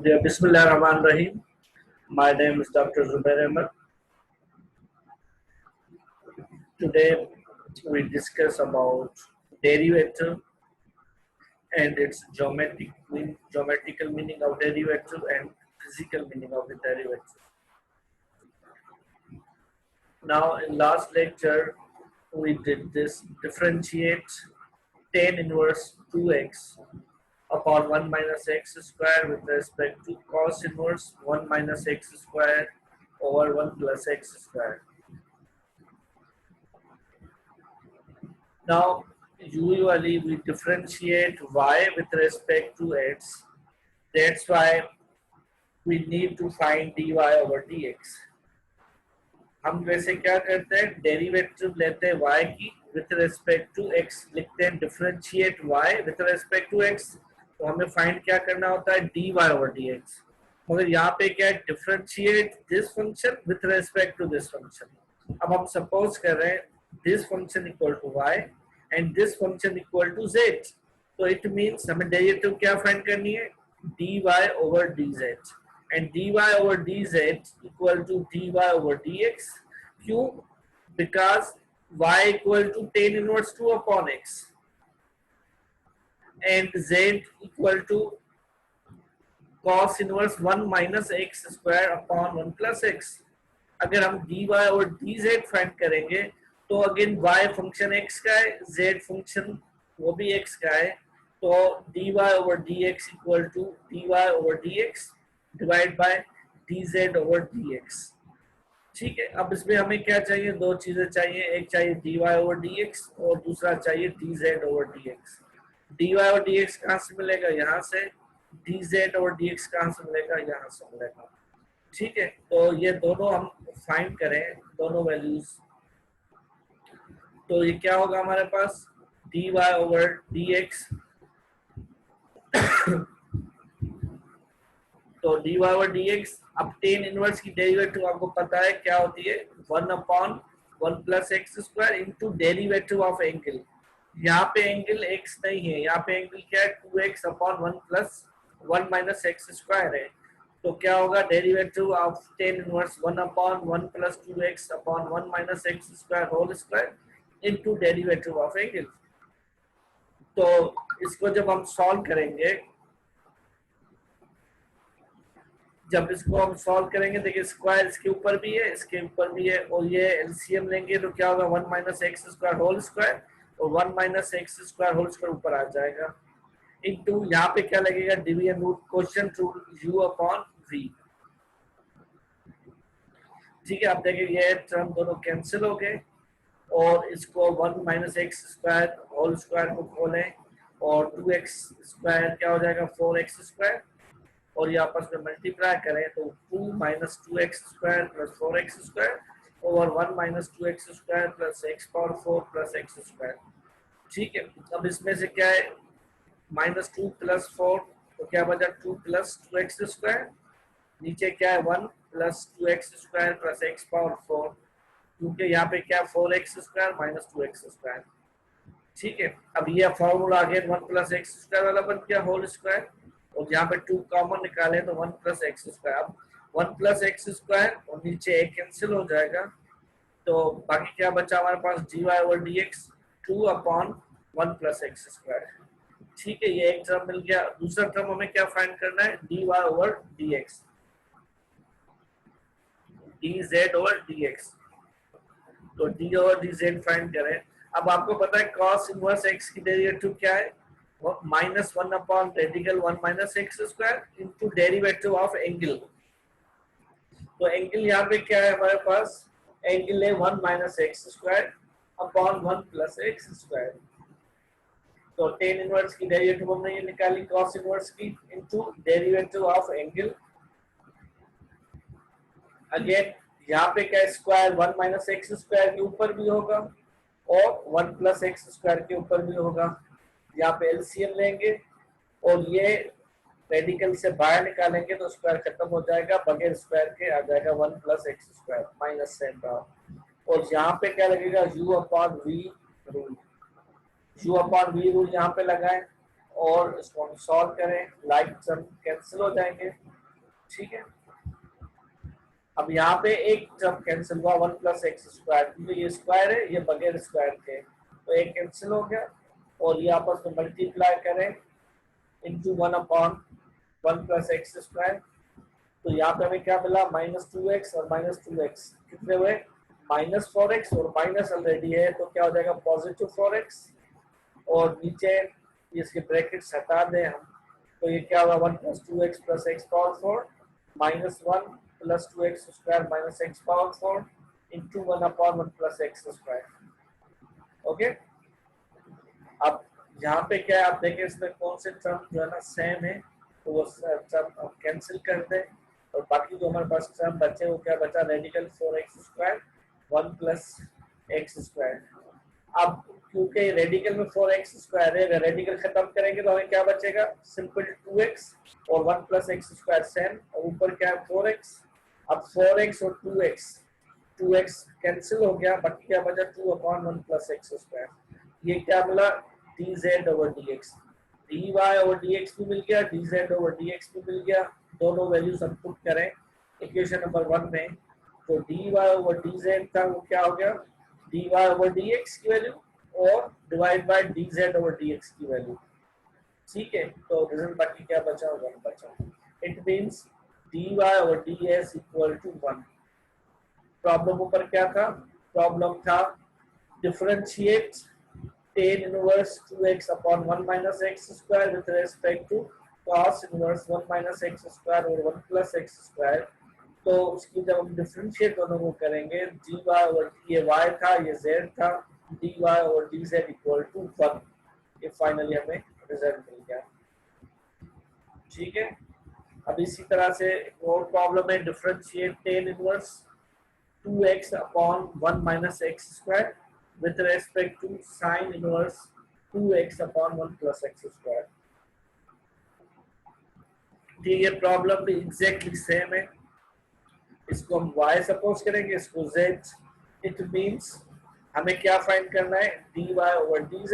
Yeah, Bismillah Rahman Rahim. My name is Dr. Zubair Ahmed. Today we discuss about derivative and its geometrical meaning of derivative and physical meaning of the derivative. Now in last lecture we did this differentiate tan inverse 2x upon 1 minus x square with respect to cos inverse 1 minus x square over 1 plus x square. Now, usually we differentiate y with respect to x. That's why we need to find dy over dx. हम वैसे क्या करते हैं, derivative लेते हैं y की with respect to x, लिखते हैं differentiate y with respect to x, तो हमें फाइंड क्या करना होता है dy over dx. मगर यहाँ पे क्या है, differentiate this function with respect to this function. अब हम सपोज कर रहे हैं this function equal to y and this function equal to z, तो इट मीन्स हमें डेरिवेटिव क्या फाइंड करनी है dy over dz. And dy over dz equal to dy over dx. Q, because y equal to tan inverse 2 upon x and z equal to cos inverse 1 minus x square upon 1 plus x. अगर हम dy और dz find करेंगे तो again y function x का है, z function वो भी x का है, तो dy over dx equal to dy over dx divide by dz over dx. ठीक है, अब इसमें हमें क्या चाहिए, दो चीजें चाहिए, एक चाहिए dy over dx और दूसरा चाहिए dz over dx. dy over dx कहाँ से मिलेगा, यहाँ से. dz over dx कहाँ से मिलेगा, यहाँ से मिलेगा. ठीक है, तो ये दोनों हम फाइंड करें, दोनों वैल्यूज, तो ये क्या होगा हमारे पास dy over dx. तो dy over dx, अब tan इनवर्स की डेरिवेटिव आपको पता है क्या होती है 1 upon 1 plus x square into derivative of angle. यहाँ पे एंगल x नहीं है, यहाँ पे एंगल क्या है 2x upon 1 plus 1 minus x square है, तो क्या होगा derivative of tan inverse 1 upon 1 plus 2x upon 1 minus x square whole square into derivative of angle. तो इसको जब हम सॉल्व करेंगे, जब इसको हम सॉल्व करेंगे, देखिए स्क्वायर इसके ऊपर भी है, इसके ऊपर भी है, और ये एलसीएम लेंगे तो क्या होगा 1 minus x square whole square, और 1 minus x square whole square ऊपर आ जाएगा, इनटू यहाँ पे क्या लगेगा division root question rule u upon v. ठीक है, आप देखिए ये टर्म दोनों कैंसिल हो गए, और इसको 1 minus x square whole square को खोलें और 2x स्क्वायर क्या हो जाएगा 4x स्क्वायर, और ये आपस में मल्टीप्लाई करें तो 2 minus 2x square plus 4x square over 1 minus 2x square plus x power 4 plus x square. ठीक है, अब इसमें से क्या है माइनस 2 प्लस 4, तो क्या बचा 2 प्लस 2x स्क्वायर, नीचे क्या है 1 plus 2x square plus x power 4, क्योंकि यहाँ पे क्या 4x square minus 2x square. ठीक है, अब ये formula again 1 plus x square वाला बन गया होल स्क्वायर, और यहाँ पे 2 कॉमन निकाले तो 1 प्लस एक्स स्क्वायर. अब 1 प्लस एक्स स्क्वायर और नीचे एक कैंसिल हो जाएगा, तो बाकी क्या बचा हमारे पास dy over dx 2 upon 1 plus x square. ठीक है, ये एक टर्म मिल गया. दूसरा टर्म हमें क्या फाइंड करना है dy over dx, dz over dx, तो d ओवर dz फाइंड करें. अब आपको पता है cos इनवर्स x की डेरिवेटिव क्या है, minus 1 upon radical 1 minus x square into derivative of angle. तो एंगल यहाँ पे क्या है हमारे पास, एंगल है 1 minus x square upon 1 plus x square. तो tan इनवर्स की डेरिवेटिव हमने ये निकाली cos इनवर्स की into derivative of angle. Again यहाँ पे क्या स्क्वायर 1 माइनस एक्स स्क्वायर के ऊपर भी होगा और 1 प्लस एक्स स्क्वायर के ऊपर भी होगा. यहाँ पे एलसीएम लेंगे और ये रेडिकल से बाहर निकालेंगे तो स्क्वायर खत्म हो जाएगा, बगैर स्क्वायर के आ जाएगा 1 plus x square minus sine का, और यहाँ पे क्या लगेगा u upon v rule. u upon v rule यहाँ पे लगाएं और इसको हम सॉल्व करें, लाइक टर्म कैंसिल हो जाएंगे, ठीक है। अब यहाँ पे एक टर्म कैंसिल हुआ 1 प्लस एक्स स्क्वायर, क्योंकि ये स्क्वायर है, ये बगैर स्क्वायर के, तो एक कैंसिल हो गया और ये आपस में मल्टीप्लाई करें into 1 upon 1 plus x square. तो यहाँ पे हमें क्या मिला, -2x और -2x कितने हुए, -4x, और माइनस ऑलरेडी है तो क्या हो जाएगा, पॉजिटिव 4x। और नीचे इसके ब्रैकेट्स हटा दें हम, तो ये क्या होगा, 1 + 2x + x power 4 -1 + 2x square - x power 4 into 1 upon 1 + x square. Okay, अब यहाँ पे क्या है, आप देखें इसमें कौन से टर्म जो है ना सेम है, तो वो टर्म कैंसिल कर दें और बाकी जो हमारे पास टर्म बचे वो क्या बचा, radical 4x square 1 + x square. अब क्योंकि रेडिकल में 4x स्क्वायर है, अगर रेडिकल खत्म करेंगे तो हमें क्या बचेगा, सिंपल 2x और 1 + x स्क्वायर सेम, और ऊपर क्या है 4x। अब 4x और 2x कैंसिल हो गया, बाकी क्या बचा 2 अपॉन 1 + x स्क्वायर। ये क्या मिला, dz/dx, dy over dx भी मिल गया, dz over dx भी मिल गया। दोनों वैल्यूज हम पुट करें इक्वेशन नंबर 1 में, तो dy over dz था वो क्या हो गया, dy over dx की वैल्यू और divide by dz over dx की वैल्यू, ठीक है। तो रिजल्ट बाकी क्या बचा, 1 बचा। It means dy over ds = 1। Problem ऊपर क्या था, प्रॉब्लम था differentiate tan inverse 2x upon 1 minus x square with respect to cos inverse 1 minus x square और 1 plus x square। तो उसकी जब हम डिफरेंशिएट दोनों को करेंगे, dy over ये y था, ये z था, dy over dz = 1। ये फाइनली हमें रिजल्ट मिल गया, ठीक है। अब इसी तरह से एक और प्रॉब्लम है, differentiate tan inverse 2x upon 1 minus x square with respect to sin inverse 2x upon 1 plus x square। ठीक है, प्रॉब्लम भी एग्जैक्टली सेम है। इसको हम y सपोज करेंगे, इसको z। इट मींस हमें क्या फाइंड करना है, dy over dz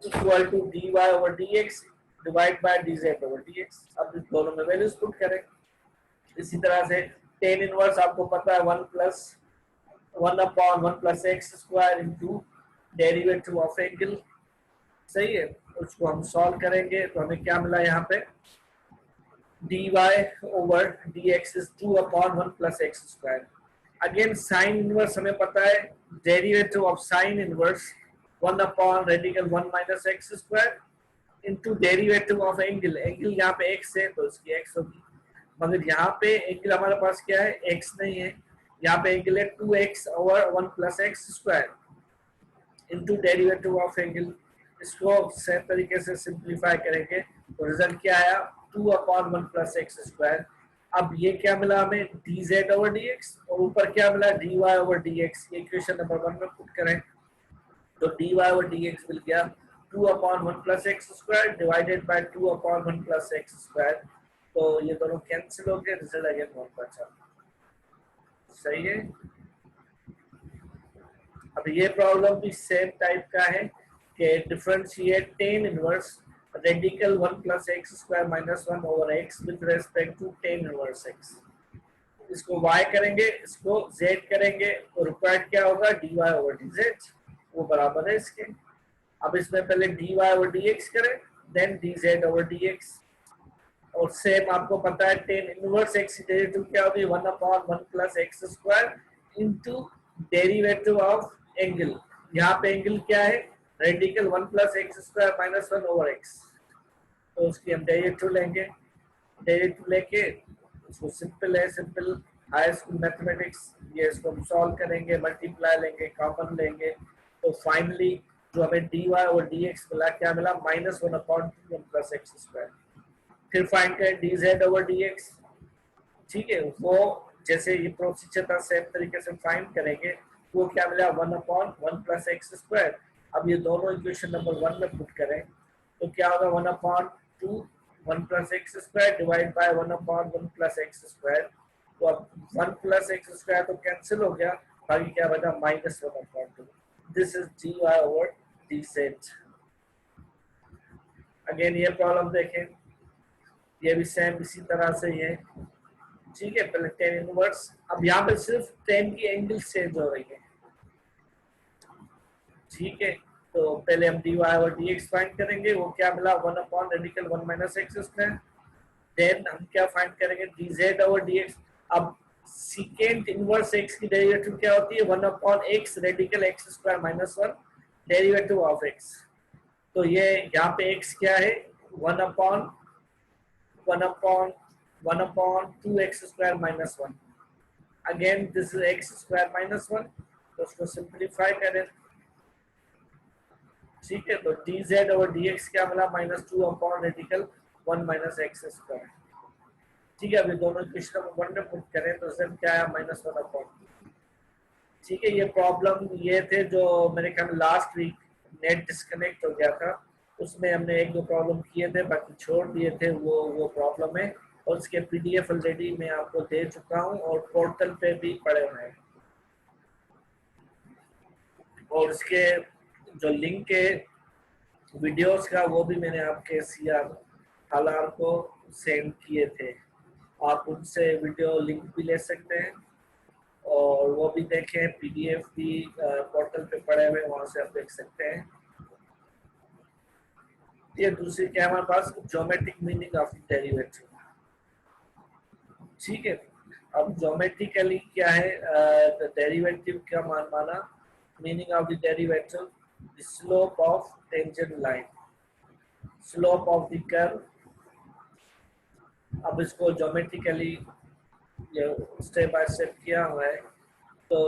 equal to dy over dx divide by dz over dx। अब इस दोनों में वैल्यूज पुट करें। इसी तरह से tan इनवर्स आपको पता है 1 upon 1 plus x square into derivative of angle, सही है। उसको हम सॉल्व करेंगे तो हमें क्या मिला, यहाँ पे dy over dx is 2 upon 1 plus x square। Again sine inverse हमें पता है, derivative of sine inverse 1 upon radical 1 minus x square into derivative of angle. Angle यहाँ पे x है तो इसकी x होगी, मगर यहाँ पे एंगल हमारे पास क्या है, x नहीं है। यहाँ पे एंगल है 2x over 1 plus x square into derivative of angle. इसको सेम तरीके से सिंपलीफाई करेंगे तो रिजल्ट क्या आया, 2 upon 1 plus x square। अब ये क्या मिला हमें, dz over dx, और ऊपर क्या मिला, dy over dx। Equation number 1 में पुट करें तो dy over dx मिल गया 2 upon 1 plus x square divided by 2 upon 1 plus x square। तो ये दोनों कैंसिल हो गए, रिजल्ट अगेन 1 बचा, सही है। अब ये प्रॉब्लम भी सेम टाइप का है कि differentiate tan inverse radical 1 plus x square minus 1 over x with respect to tan inverse x। इसको y करेंगे, इसको z करेंगे, तो रिक्वायर्ड क्या होगा, dy over dz, वो बराबर है इसके। अब इसमें पहले dy over dx करें, देन dz over dx। और सेम आपको पता है tan इनवर्स x की डेरिवेटिव क्या होगी, 1 upon 1 plus x square into derivative of angle. यहाँ पे एंगल क्या है, radical 1 plus x square minus 1 over x। तो उसकी हम डेरिवेटिव लेंगे, डेरिवेटिव लेके इसको सिंपल है, सिंपल हाई स्कूल मैथमेटिक्स, ये इसको हम सॉल्व करेंगे, मल्टीप्लाई लेंगे, कॉमन लेंगे, तो फाइनली जो हमें dy और dx मिला, क्या मिला, -1 upon 1 plus x square। फिर फाइंड करें dz over dx, ठीक है। वो जैसे ये प्रोसीजर था सेम तरीके से फाइंड करेंगे, वो क्या मिला, 1 upon 1 plus x square। अब ये दोनों इक्वेशन नंबर 1 में पुट करें तो क्या होगा, 1 upon 2 1 plus x square divide by 1 upon 1 plus x square। तो अब 1 plus x square तो कैंसिल हो गया, बाकी क्या बचा, -1 upon 2। This is dy over dz। Again ये प्रॉब्लम देखें, ये भी सेम इसी तरह से ही है। ठीक है, पहले टेन इनवर्स, अब यहाँ पे सिर्फ टेन की एंगल चेंज हो रही है। ठीक है, तो पहले हम dy और dx फाइंड करेंगे, वो क्या मिला, 1 upon radical 1 minus x square. Then हम क्या फाइंड करेंगे, dz और dx। अब सीकेंट इनवर्स x की डेरिवेटिव क्या होती है, 1 upon x radical x square minus 1 derivative of x। तो ये यहाँ पे x क्या है, 1 upon 2x square minus 1। Again this is x square minus 1, तो उसको सिंप्लीफाई करें। ठीक है, तो dz और dx क्या मिला, minus 2 upon radical 1 minus x square. ठीक है, अभी दोनों इक्वेशन को वन में पुट करें तो z क्या है, माइनस 1 अपॉन। ठीक है, ये प्रॉब्लम ये थे जो मेरे ख्याल लास्ट वीक नेट डिस्कनेक्ट हो गया था, उसमें हमने एक दो प्रॉब्लम किए थे, बाकी छोड़ दिए थे, वो प्रॉब्लम है। और उसके पीडीएफ ऑलरेडी मैं आपको दे चुका हूँ और पोर्टल पे भी पड़े हुए हैं। और उसके जो लिंक है वीडियोस का, वो भी मैंने आपके सीआर हालार को सेंड किए थे, आप उनसे वीडियो लिंक भी ले सकते हैं और वो भी देखें, पीडीएफ भी पोर्टल पे पड़े हुए, वहां से आप देख सकते हैं। ये दूसरी क्या हमारे पास, ज्योमेट्रिक मीनिंग ऑफ डेरिवेटिव। ठीक है, अब ज्योमेट्रिकली क्या है, डेरिवेटिव क्या माना, meaning of the derivative, the slope of tangent line, slope of the curve. अब इसको ज्योमेट्रिकली स्टेप बाय स्टेप किया हुआ है। तो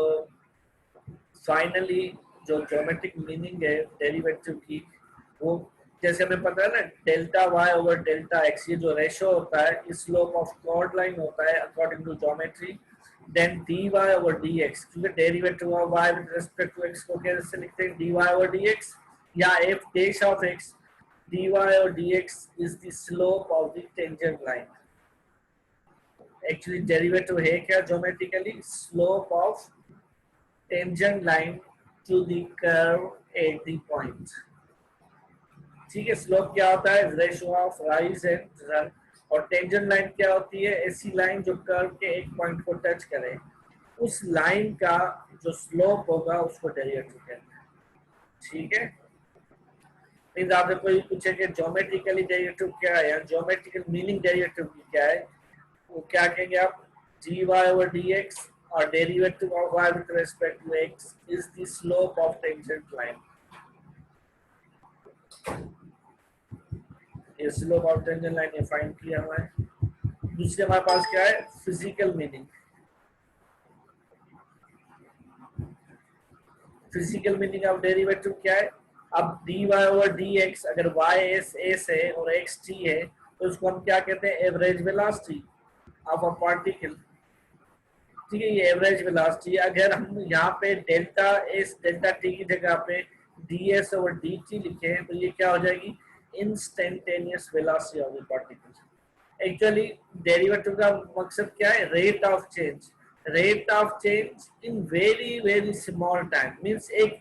फाइनली जो ज्योमेट्रिक मीनिंग है डेरिवेटिव की, वो जैसे हमें पता है ना, delta y over delta x, ये जो रेशो होता है स्लोप ऑफ कॉर्ड लाइन होता है according to geometry. Then D Y over D X, क्योंकि derivative of Y with respect to X को कैसे लिखते हैं, D Y over D X या F dash of X. D Y और D X is the slope of the tangent line. Actually derivative है क्या geometrically, slope of tangent line to the curve at the point. ठीक है, slope क्या होता है, ratio of rise and run. और tangent line क्या होती है, ऐसी लाइन जो कर्व के एक पॉइंट को टच करे, उस लाइन का जो स्लोप होगा उसको डेरिवेटिव कहते हैं। ठीक है, मींस आपसे कोई पूछे कि ज्योमेट्रिकली डेरिवेटिव क्या है या ज्योमेट्रिकल मीनिंग डेरिवेटिव की क्या है, वो क्या कहेंगे आप, D Y over D X और derivative of Y with respect to X is the slope of tangent line. ये स्लोप ऑफ टेंजेंट लाइन ये फाइंड किया हुआ है। दूसरे हमारे पास क्या है, physical meaning. Physical meaning of derivative क्या है, अब D Y over D X, अगर वाई एस एस है और एक्स टी है, तो उसको हम क्या कहते हैं, average velocity of a particle. ठीक है, ये एवरेज वेलोसिटी। अगर हम यहाँ पे डेल्टा एस डेल्टा टी की जगह पे D S over D T लिखे, तो ये क्या हो जाएगी, instantaneous velocity of the particle. Actually derivative का मकसद क्या है, rate of change, rate of change in very very small time, means एक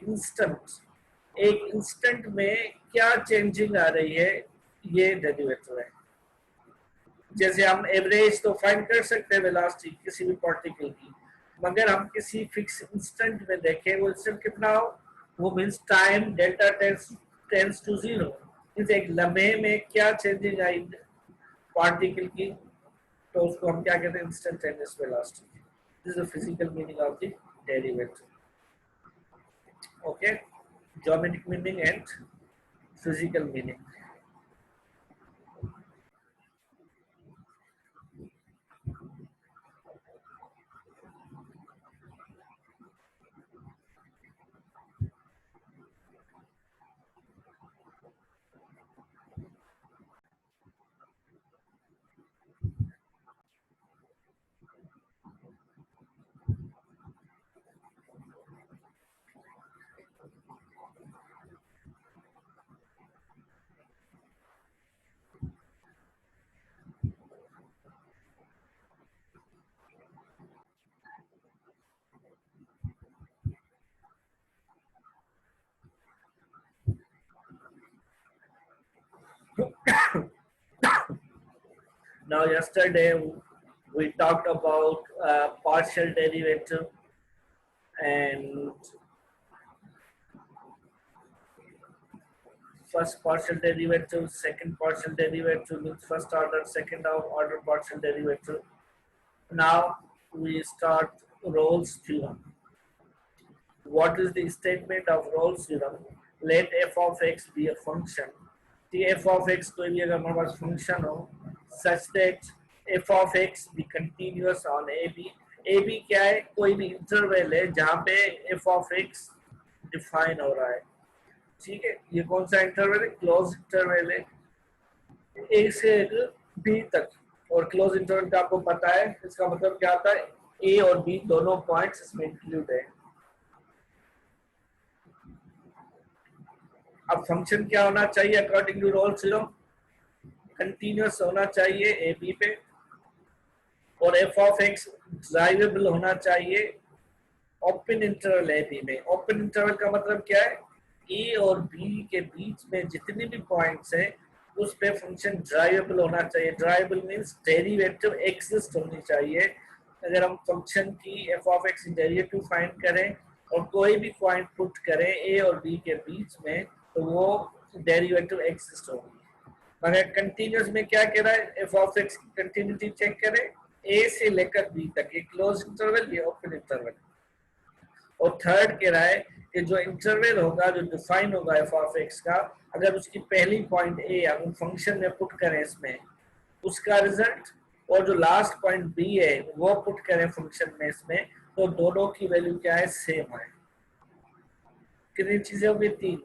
इंस्टेंट में क्या चेंजिंग आ रही है, ये डेरिवेटिव है। जैसे हम एवरेज तो फाइंड कर सकते हैं वेलोसिटी किसी भी पार्टिकल की, मगर हम किसी फिक्स इंस्टेंट में देखें, वो इंस्टेंट कितना हो, वो means time delta tends to zero, means एक लम्हे में क्या चेंजिंग आई पार्टिकल की, तो उसको हम क्या कहते हैं, instantaneous velocity. This is the physical meaning of the derivative. Okay, geometric meaning and physical meaning. Now yesterday we talked about partial derivative, and first partial derivative, second partial derivative means first order, second order partial derivative. Now we start Rolle's theorem. What is the statement of Rolle's theorem? Let f of x be a function. The f of x कोई भी अगर हमारे पास function हो, such that f of x be continuous on AB. AB क्या है? कोई भी interval है जहाँ पे f of x define हो रहा है. ठीक है, ये कौन सा इंटरवल है? क्लोज इंटरवल है, ए से बी तक. और क्लोज इंटरवल का आपको पता है, इसका मतलब क्या आता है? ए और बी दोनों पॉइंट्स इसमें इंक्लूड है. अब फंक्शन क्या होना चाहिए according to Rolle's theorem? Continuous होना चाहिए ए बी पे, और एफ ऑफ एक्स ड्राइवेबल होना चाहिए ओपन इंटरवल ए बी में. ओपन इंटरवल का मतलब क्या है? ए और बी के बीच में जितने भी पॉइंट्स हैं उस पे फंक्शन ड्राइवेबल होना चाहिए. ड्राइवेबल मींस डेरिवेटिव एग्जिस्ट होनी चाहिए. अगर हम फंक्शन की F of x derivative find करें और कोई भी पॉइंट पुट करें ए और बी के बीच में, तो वो डेरिवेटिव एग्जिस्ट होगी. मगर कंटीन्यूअस में क्या कह रहा है? एफ ऑफ एक्स की कंटिन्यूटी चेक करें ए से लेकर बी तक, ये क्लोज इंटरवल, ये ओपन इंटरवल. और थर्ड कह रहा है कि जो इंटरवल होगा, जो डिफाइन होगा एफ ऑफ एक्स का, अगर उसकी पहली पॉइंट ए हम फंक्शन में पुट करें इसमें, उसका रिजल्ट, और जो लास्ट पॉइंट बी है वो पुट करें फंक्शन में इसमें, तो दोनों की वैल्यू क्या है? सेम है. कितनी चीजें होगी? तीन.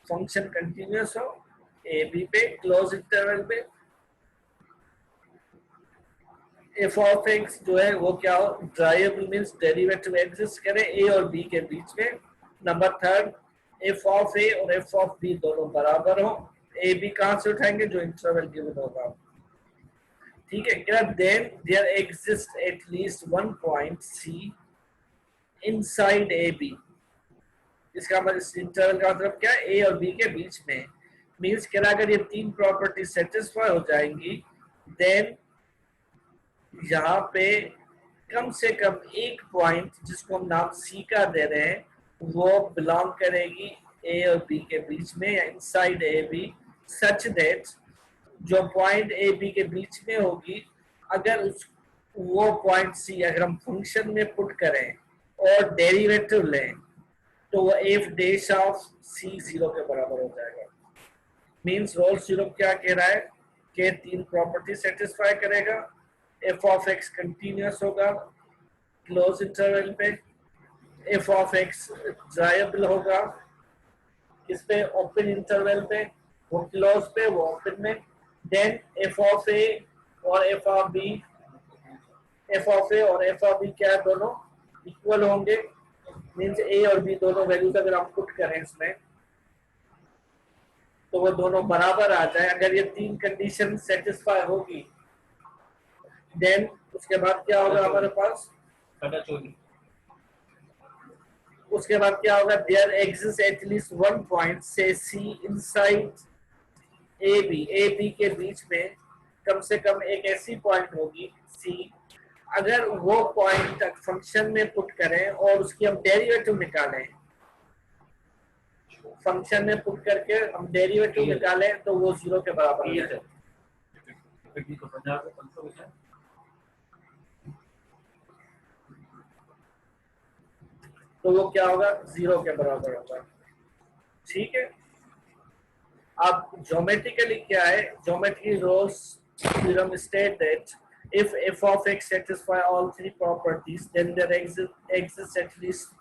फंक्शन कंटिन्यूअस हो ए बी पे, क्लोज इंटरवल पे, एफ ऑफ एक्स जो है वो क्या हो? ड्राइवेबल मींस डेरिवेटिव एग्जिस्ट करे ए और बी के बीच में. Number third, F of A और एफ ऑफ बी दोनों बराबर हो. ए बी कहां से उठाएंगे? जो इंटरवल गिवन होगा. ठीक है क्या? Then there exist at least one point c inside a b. इसका मतलब इस इंटरवल का मतलब क्या है? ए और बी के बीच में. मींस क्या, अगर ये तीन प्रॉपर्टी सेटिस्फाई हो जाएंगी, देन यहाँ पे कम से कम एक पॉइंट जिसको हम नाम सी का दे रहे हैं, वो बिलोंग करेगी ए और बी के बीच में, या inside a b, such that जो पॉइंट ए बी के बीच में होगी, अगर उस वो पॉइंट सी अगर हम फंक्शन में पुट करें और डेरिवेटिव लें, तो वो f dash of c zero के बराबर हो जाएगा. मींस रोल्स थ्योरम क्या कह रहा है कि तीन प्रॉपर्टी सेटिस्फाई करेगा. एफ ऑफ एक्स कंटिन्यूअस होगा क्लोज इंटरवल पे, एफ ऑफ एक्स ड्राइवेबल होगा किस पे? ओपन इंटरवल पे, वो क्लोज पे, वो ओपन में. देन एफ ऑफ ए और F of B, F of A और एफ ऑफ बी क्या दोनों इक्वल होंगे. मींस ए और बी दोनों वैल्यूज अगर हम पुट करें इसमें, तो वो दोनों बराबर आ जाए. अगर ये तीन कंडीशन सेटिस्फाई होगी, देन उसके बाद क्या होगा हमारे पास? उसके बाद क्या होगा? There exist at least one point से सी इनसाइड ए बी के बीच में कम से कम एक ऐसी पॉइंट होगी सी, अगर वो पॉइंट तक फंक्शन में पुट करें और उसकी हम डेरिवेटिव निकालें, फंक्शन में पुट करके हम डेरिवेटिव निकालें, तो वो जीरो के बराबर हो जाए. तो वो क्या होगा? जीरो के बराबर होगा. ठीक है. अब ज्योमेट्रिकली क्या है? Geometrically Rolle's theorem state that if f of x satisfy all three properties, then there exists at least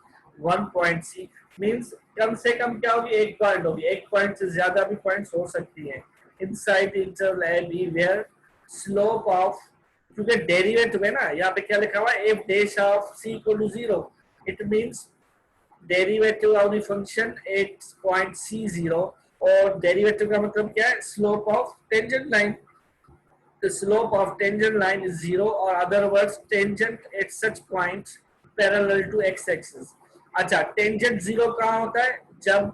one point c. means कम से कम क्या होगी? एक पॉइंट होगी. एक पॉइंट से ज्यादा भी पॉइंट्स हो सकती हैं inside interval a b, where slope of, क्योंकि डेरिवेटिव है ना, यहाँ पे क्या लिखा हुआ है? f dash of c equal to 0. it means derivative of the function at point c0, और डेरिवेटिव का मतलब क्या है? Slope of tangent line. The slope of tangent line is 0, or other words tangent at such points parallel to x-axis. अच्छा, tangent 0 कहाँ होता है? जब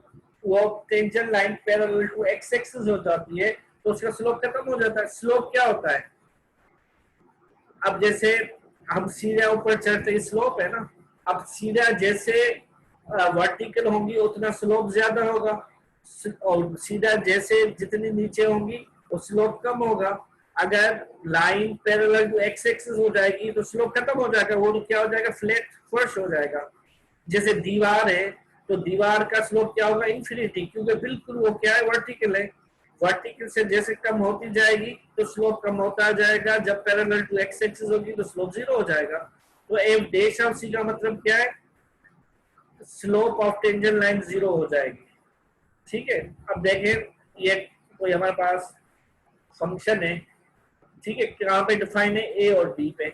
वो tangent line parallel to x-axis हो जाती है, तो उसका slope खत्म हो जाता है. slope क्या होता है? अब जैसे हम सीढ़ियां ऊपर चढ़ते स्लोप है ना, अब सीढ़ियां जैसे वर्टिकल होंगी उतना स्लोप ज्यादा होगा, और सीधा जैसे जितनी नीचे होंगी वो स्लोप कम होगा। अगर line parallel to x axis हो जाएगी तो स्लोप खत्म हो जाएगा, वो तो क्या हो जाएगा, फ्लैट फर्श हो जाएगा। जैसे दीवार है तो दीवार का स्लोप क्या होगा, इन्फिनिटी, क्योंकि बिल्कुल वो क्या है, वर्टिकल है। वर्टिकल से जैसे कम होती जाएगी तो स्लोप कम होता जाएगा, जब पैरेलल टू एक्स एक्सिस होगी तो स्लोप जीरो हो जाएगा। तो एफ डैश ऑफ सी का मतलब क्या है, slope of tangent line zero हो जाएगी। ठीक है, अब देखें ये कोई हमारे पास फंक्शन है, ठीक है, कहाँ पे डिफाइन है, ए और बी पे।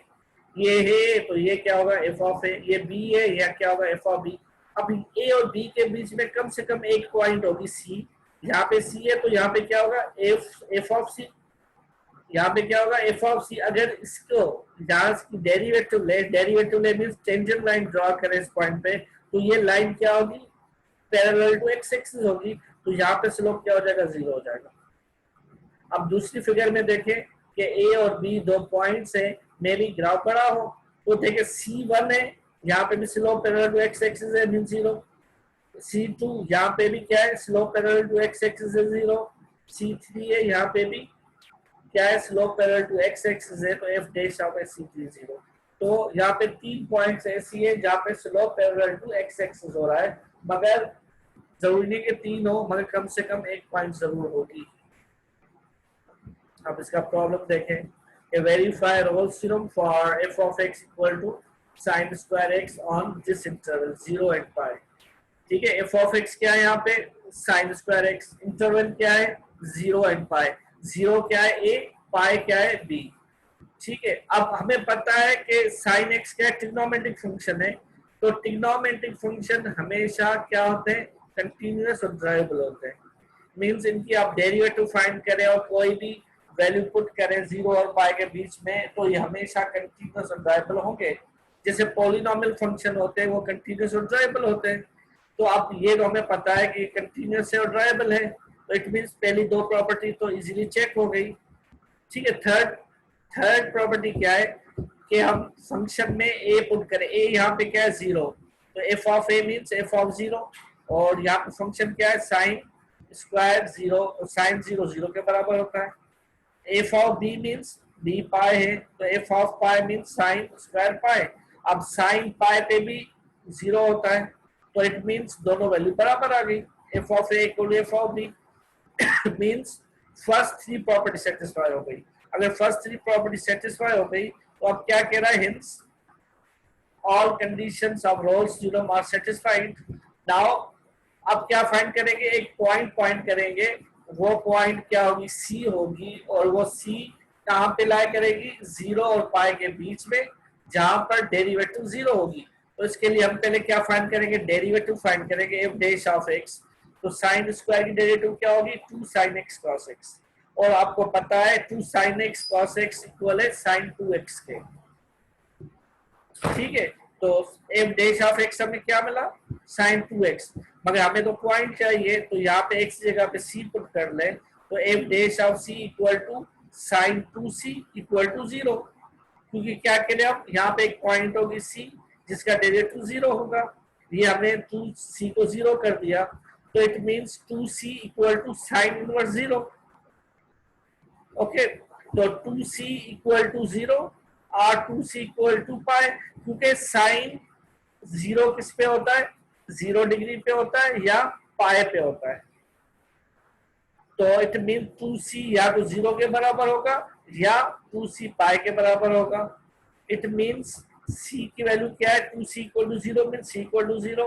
ये है तो ये क्या होगा, एफ ऑफ ए, ये बी है, या क्या होगा, एफ ऑफ बी। अब ए और बी के बीच में कम से कम एक पॉइंट होगी सी, यहाँ पे सी है तो यहाँ पे क्या होगा, एफ ऑफ सी, यहाँ पे क्या होगा, एफ ऑफ सी। अगर इसको जहाँ डेरिवेटिव ले, डेरिवेटिव ले मींस टेंजेंट लाइन ड्रॉ करें इस पॉइंट पे, तो ये लाइन क्या होगी, पैरेलल टू एक्स एक्सिस होगी, तो यहाँ पे स्लोप क्या हो जाएगा, जीरो हो जाएगा। अब दूसरी फिगर में देखें कि ए और बी दो पॉइंट्स है, मे भी ग्राफ बड़ा हो, तो देखें C1 है, यहाँ पे भी slope parallel to x axis है, मीन जीरो। C2 यहाँ पे भी क्या है, slope parallel to x axis है, जीरो। C3 है, यहाँ पे भी क्या है, slope parallel to x axis है, तो f dash of C3 zero. तो यहाँ पे 3 पॉइंट्स ऐसी है जहाँ पे slope parallel to x axis हो रहा है, मगर जरूरी नहीं कि 3 हो, मगर कम से कम एक पॉइंट जरूर होगी। अब इसका प्रॉब्लम देखें, a verify Rolle's theorem for f of x equal to sin square x on this interval 0 and pi। ठीक है, f of x क्या है यहाँ पे, sin square x, इंटरवल क्या है 0 and pi, 0 क्या है a, pi क्या है b। ठीक है, अब हमें पता है कि sin x क्या ट्रिग्नोमेट्रिक फंक्शन है, तो ट्रिग्नोमेट्रिक फंक्शन हमेशा क्या होते हैं, कंटिन्यूअस और ड्राइवेबल होते हैं। मींस इनकी आप डेरिवेटिव फाइंड करें और कोई भी वैल्यू पुट करें जीरो और पाई के बीच में, तो ये हमेशा कंटीन्यूअस और ड्राइवेबल होंगे। जैसे पॉलिनोमियल फंक्शन होते हैं वो कंटीन्यूअस और ड्राइवेबल होते हैं। तो अब ये तो हमें पता है कि कंटीन्यूअस है और ड्राइवेबल है, तो इट मींस पहली दो प्रॉपर्टी तो इजीली चेक हो गई। ठीक है, थर्ड प्रॉपर्टी क्या है कि हम फंक्शन में ए पुट करें, ए यहाँ पे क्या है, जीरो, तो F of A means F of zero, और यहाँ पे फंक्शन क्या है, साइन स्क्वायर जीरो, और साइन जीरो जीरो के बराबर होता है। F of B means B pi है, तो F of pi means sine square pi. अब साइन पाई पे भी जीरो होता है, तो इट मींस दोनों वैल्यू बराबर आ गई, f of a equal to f of B. Means first three property satisfy हो गई। अगर फर्स्ट थ्री प्रॉपर्टी सेटिस्फाई हो गई तो अब क्या कह रहा है, hints all conditions of Rolle's theorem are satisfied। Now अब क्या फाइंड करेंगे, एक पॉइंट करेंगे, वो पॉइंट क्या होगी, सी होगी, और वो सी कहाँ पे लाई करेगी, जीरो और पाई के बीच में, जहां पर डेरिवेटिव जीरो होगी। तो इसके लिए हम पहले क्या फाइंड करेंगे, डेरिवेटिव फाइंड करेंगे, एफ डैश ऑफ एक्स। तो साइन स्क्वायर की डेरिवेटिव क्या होगी, 2 sin x cos x, और आपको पता है 2 sin x cos x equal है sin 2x के। ठीक है, तो एफ डैश ऑफ एक्स हमें क्या मिला, साइन 2x, मगर हमें तो पॉइंट चाहिए, तो यहाँ पे x जगह पे c पुट कर ले, तो f dash of c equal to sine 2c equal to zero, क्योंकि क्या करें हम, यहाँ पे एक पॉइंट होगी c जिसका डेरिवेटिव जीरो होगा, ये हमने 2c को जीरो कर दिया, तो it means 2c equal to sine inverse zero. Okay, तो 2c इक्वल टू जीरो और 2c इक्वल टू पाई, क्योंकि साइन जीरो किस पे होता है, 0 डिग्री पे होता है या पाई पे होता है, तो इट मीन 2c या तो जीरो के बराबर होगा या 2c पाई के बराबर होगा। इट मींस c की वैल्यू क्या है, 2c equal to zero mean c equal to zero,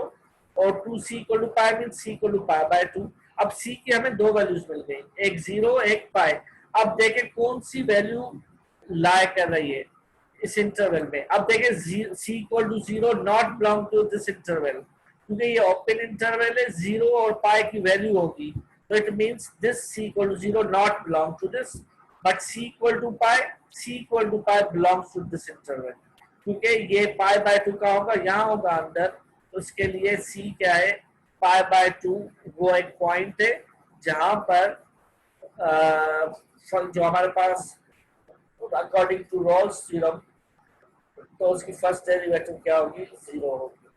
और 2c equal to pi mean c equal to pi by 2। अब c की हमें दो वैल्यूज मिल गई, एक जीरो एक पाई। अब देखें कौन सी वैल्यू लाई कर रही है इस इंटरवल में। अब देखें c equal to zero not belong to this interval, क्योंकि ये ओपन इंटरवल है, जीरो और पाई की वैल्यू होगी, तो it means this c equal to zero not belong to this, but c equal to pi belongs to this interval, क्योंकि ये पाई by 2 का होगा, यहाँ होगा अंदर, तो उसके लिए c क्या है, पाई बाय 2, वो एक पॉइंट है जहां पर जो हमारे पास अकॉर्डिंग टू रोल्स थ्योरम तो उसकी फर्स्ट डेरिवेटिव क्या होगी, 0 होगी।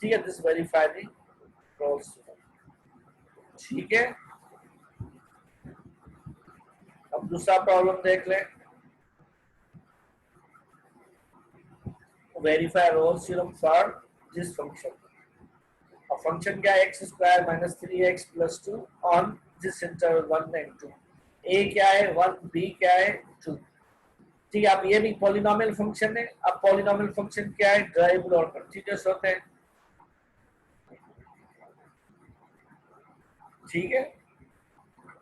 ठीक है, दिस वेरीफाई दी रोल्स। ठीक है, अब दूसरा प्रॉब्लम देख लें। Verify Rolle's theorem for this function. अब फंक्शन क्या है, x square minus 3x plus 2 on this interval 1 and 2। ए क्या है 1, बी क्या है 2। ठीक है, अब ये भी पॉलिनोमियल फंक्शन है। अब पॉलिनोमियल फंक्शन क्या है, ड्राइवेबल और कंटीन्यूअस होते हैं। ठीक है,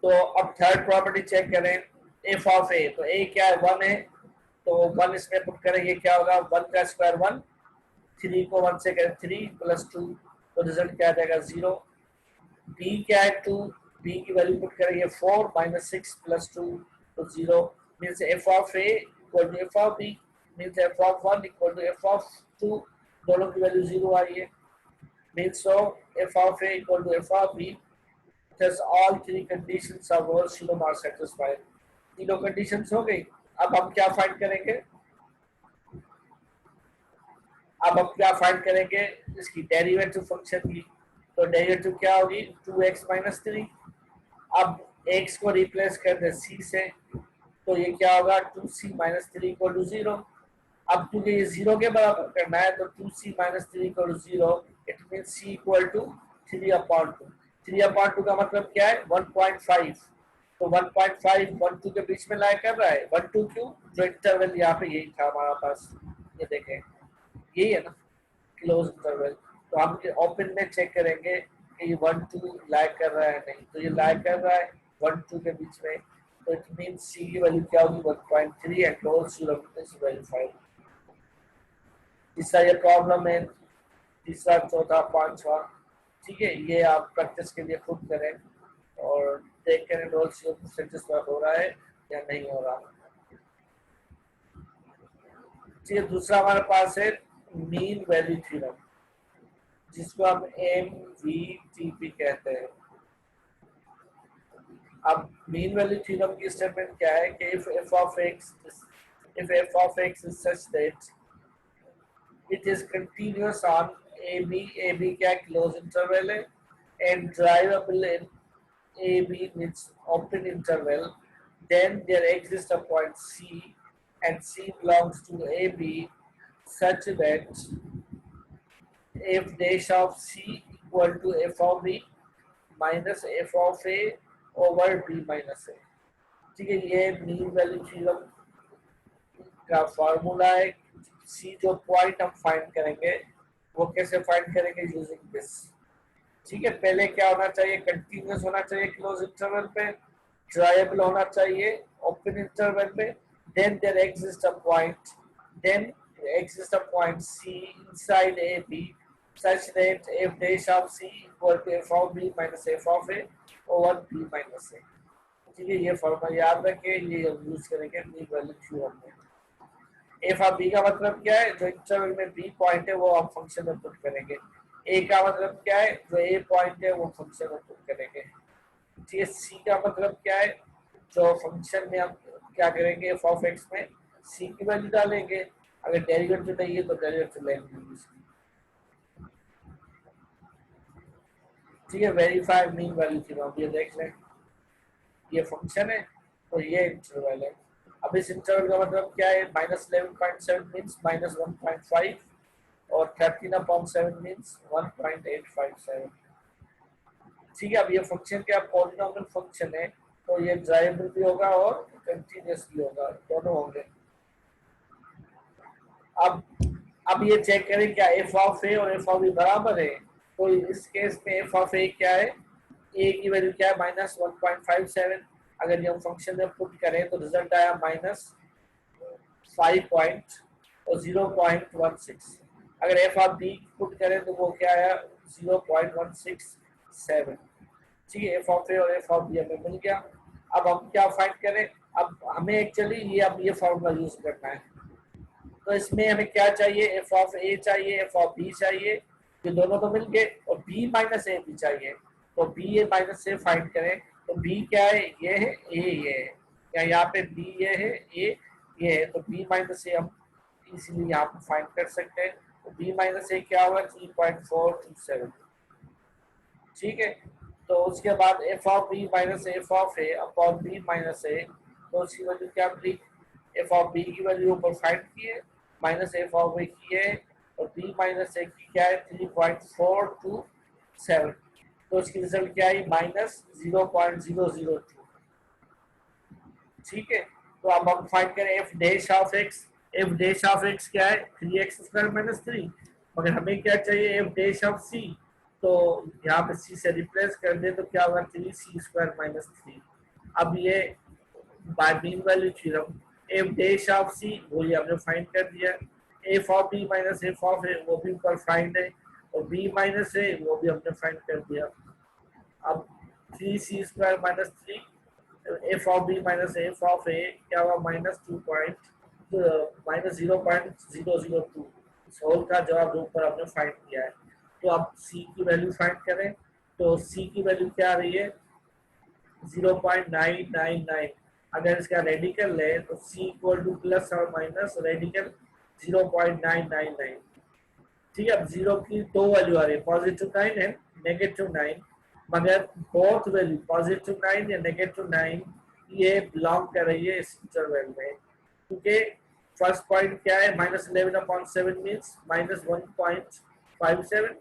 तो अब थर्ड प्रॉपर्टी चेक करें, एफ ऑफ ए। तो ए क्या है 1 है, तो 1 इसमें पुट करेंगे, क्या होगा 1 का स्क्वायर 1, 3 को 1 से करें 3 प्लस 2, तो रिजल्ट क्या आ जाएगा 0। बी क्या है 2, बी की वैल्यू पुट करेंगे 4 माइनस 6 प्लस 2, तो 0। Means f of a equal to f of b, means f of 1 equal to f of 2, दोनों की वैल्यू 0 आई है। Means so f of a equal to f of b, thus all three conditions of Rolle's theorem are satisfied। तीनों conditions हो गई। अब हम क्या फाइंड करेंगे, इसकी डेरिवेटिव फंक्शन की। तो डेरिवेटिव क्या होगी 2x माइनस 3। अब x को रिप्लेस कर दे c से, तो ये क्या होगा 2c माइनस 3 इक्वल टू 0। अब क्योंकि ये 0 के बराबर करना है, तो 2c minus 3 equal to 0, it means c equal to 3/2। 3/2 का मतलब क्या है 1.5। तो 1.5 1 2 के बीच में लाई कर रहा है। 1 2 क्यों, जो इंटरवल यहाँ पे यही था हमारा पास, ये देखें यही है ना क्लोज इंटरवल। तो हम ओपन में चेक करेंगे कि ये 1 2 लाई कर रहा है, नहीं तो ये लाई कर रहा है 1 2 के बीच में। तो इट मीन्स सी की वैल्यू क्या होगी 1.3 and Rolle's theorem is verified. तीसरा ये प्रॉब्लम है, तीसरा चौथा पांचवा। ठीक है, ये आप प्रैक्टिस के लिए खुद करें और देख करें रोल्स थ्योरम सेटिस्फाई हो रहा है या नहीं हो रहा। ठीक है, दूसरा हमारे पास है मीन वैल्यू थ्योरम, जिसको हम MVTP कहते हैं। अब मीन वैल्यू थ्योरम की स्टेटमेंट क्या है कि if f of x is such that it is continuous on AB क्या क्लोज इंटरवल है, and drivable in AB means open interval, then there exists a point C and C belongs to AB such that f dash of C equal to f of B minus f of A over B minus A। ठीक है, ये mean value theorem का formula है। सी जो point हम find करेंगे वो कैसे फाइंड करेंगे, यूजिंग दिस। ठीक है, पहले क्या होना चाहिए, कंटिन्यूअस होना चाहिए क्लोज इंटरवल पे, ड्राइवेबल होना चाहिए ओपन इंटरवल पे, then there exist a point c inside a b such that f dash of c equal to f of b minus f of a over b minus a। ठीक है, ये formula याद रखें, ये use करेंगे mean value theorem में। F of B का मतलब क्या है, जो इंटरवल में बी पॉइंट है वो हम फंक्शन में पुट करेंगे। ए का मतलब क्या है, जो ए पॉइंट है वो फंक्शन में पुट करेंगे। ठीक है, सी का मतलब क्या है, जो फंक्शन में हम क्या करेंगे एफ ऑफ एक्स में सी की वैल्यू डालेंगे, अगर डेरिवेटिव नहीं है तो डेरिवेटिव लेंगे। ठीक है, वेरीफाई मीन वैल्यू थ्योरम, ये देख लें, ये फंक्शन है तो ये इंटरवल है। अब इस इंटरवल का मतलब क्या है, -11.7 मीन्स -1.5 और 13/7 मीन्स 1.857। ठीक है, अब ये फंक्शन क्या पॉलिनोमियल फंक्शन है, तो ये ड्राइवेबल भी होगा और कंटीन्यूअस भी होगा, दोनों होंगे। अब ये चेक करें क्या एफ ऑफ ए और एफ ऑफ बी बराबर है। तो इस केस में एफ ऑफ ए क्या है, ए की वैल्यू क्या है -1.57। अगर ये हम फंक्शन में पुट करें तो रिजल्ट आया -0.16। अगर एफ ऑफ बी पुट करें तो वो क्या आया 0.167। ठीक है, एफ ऑफ ए और एफ ऑफ बी हमें मिल गया। अब हम क्या फाइंड करें, अब हमें एक्चुअली ये फॉर्मूला यूज करना है। तो इसमें हमें क्या चाहिए, एफ ऑफ ए चाहिए, एफ ऑफ बी चाहिए, ये दोनों तो मिल गए, और बी माइनस ए भी चाहिए। तो बी ए माइनस ए फाइंड करें, तो बी क्या है, ये है, ए ये है, या यहाँ पे बी ये है, ए ये है, तो बी माइनस ए हम इसीलिए यहाँ पे फाइंड कर सकते हैं। तो b माइनस ए क्या होगा 3.427। ठीक है, तो उसके बाद F of B minus F of A upon B minus A, तो उसकी वैल्यू क्या मिली, एफ ऑफ बी की वैल्यू ऊपर फाइंड की है, माइनस एफ ऑफ ए की है, और बी माइनस ए की क्या है 3.427, तो उसकी रिजल्ट क्या आई माइनस 0.002। ठीक है, तो अब हम फाइंड करें F dash of x. F dash of x क्या है 3x² माइनस 3, मगर हमें क्या चाहिए एफ डैश ऑफ सी, तो यहाँ पे सी से रिप्लेस कर दे तो क्या होगा 3c² माइनस 3। अब ये by mean value theorem F dash of C वो ये हमने फाइंड कर दिया, F of B minus F of A वो भी ऊपर फाइंड है, और बी माइनस ए वो भी हमने फाइंड कर दिया। अब 3c² minus 3 F of B minus F of A क्या हुआ माइनस 0.002। इस होल का जवाब ऊपर हमने फाइंड किया है। तो अब सी की वैल्यू फाइंड करें, तो सी की वैल्यू क्या आ रही है 0.999। अगर इसका रेडिकल ले तो सी इक्वल टू प्लस और माइनस रेडिकल 0.999। ठीक है, अब जीरो की दो वैल्यू आ रही है, पॉजिटिव 9 है नेगेटिव 9, मगर बोथ वैल्यू पॉजिटिव 9 या नेगेटिव 9 ये बिलोंग कर रही है इस इंटरवल में, क्योंकि फर्स्ट पॉइंट क्या है -11/7 means -1.57,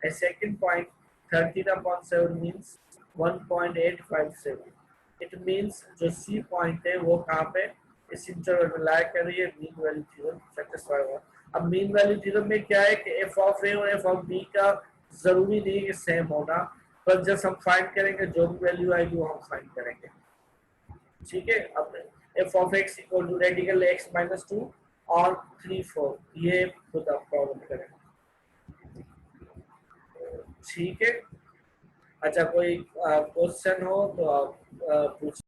and second point 13/7 means 1.857। It means जो सी पॉइंट है वो कहाँ पे इस इंटरवल में लाया कर रही है, मीन वैल्यू थ्योरम सेटिस्फाई हुआ। अब मीन वैल्यू थ्योरम में क्या है कि एफ ऑफ ए और एफ ऑफ बी का जरूरी नहीं है कि सेम होना, पर जब हम फाइंड करेंगे जो भी वैल्यू आएगी वो हम फाइंड करेंगे। ठीक है, अब f of x equal to radical x minus 2 और 3/4 ये खुद आप प्रॉब्लम करेंगे। ठीक है, अच्छा कोई क्वेश्चन हो तो आप पूछ